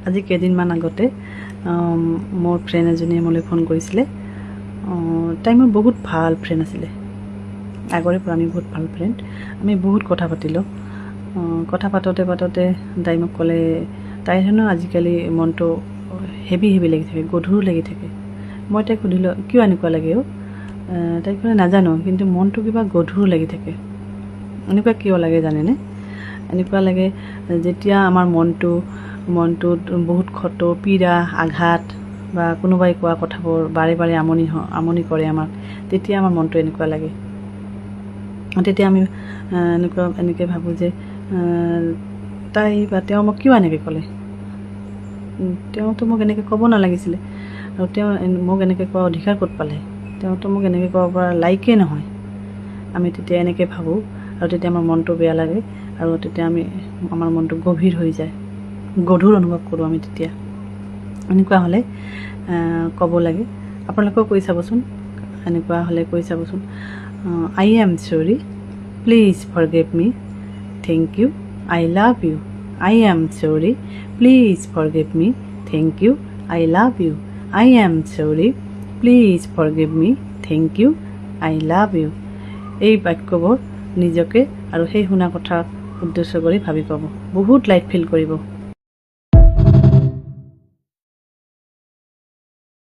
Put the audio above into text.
আজি কেইদিনমান আগতে মোৰ ফ্ৰেণ্ড এজনীয়ে মোলৈ ফোন কৰিছিলে। তাই মোৰ বহুত ভাল ফ্ৰেণ্ড আছিলে, আগৰে পৰা আমি বহুত ভাল ফ্ৰেণ্ড। আমি বহুত কথা পাতিলোঁ। কথা পাতোতে তাই মোক ক'লে তাইৰ হেনো আজিকালি মনটো হেভি লাগি থাকে, গধুৰ লাগি থাকে। মই তাইক সুধিলোঁ কিয় এনেকুৱা লাগে তাই ক'লে নাজানো, কিন্তু মনটো কিবা গধুৰ লাগি থাকে। এনেকুৱা কিয় লাগে জানেনে? এনেকুৱা লাগে যেতিয়া আমাৰ মনটোত বহুত ক্ষত, পীড়া, আঘাত বা কোনোবাই কোৱা কথাবোৰ বাৰে বাৰে আমনি কৰে আমাক, তেতিয়া আমাৰ মনটো এনেকুৱা লাগে। তেতিয়া আমি এনেকৈ ভাবোঁ যে তাই বা তেওঁ মোক কিয় এনেকৈ ক'লে, তেওঁতো মোক এনেকৈ ক'ব নালাগিছিলে, আৰু তেওঁ মোক এনেকৈ কোৱা অধিকাৰ ক'ত পালে, তেওঁতো মোক এনেকৈ ক'ব পৰা লাইকেই নহয়। আমি তেতিয়া এনেকৈ ভাবোঁ, আৰু তেতিয়া আমাৰ মনটো বেয়া লাগে, আৰু তেতিয়া আমাৰ মনটো গভীৰ হৈ যায়, গধুৰ অনুভৱ কৰোঁ আমি তেতিয়া। এনেকুৱা হ'লে ক'ব লাগে। আপোনালোকেও কৈ চাবচোন, এনেকুৱা হ'লে কৈ চাবচোন, I am sorry, please forgive me, thank you, I love you. I am sorry, please forgive me, thank you, I love you. I am sorry, please forgive me, thank you, I love you. এই বাক্যবোৰ নিজকে আৰু সেই শুনা কথা উদ্দেশ্য কৰি ভাবি পাব, বহুত লাইট ফিল কৰিব।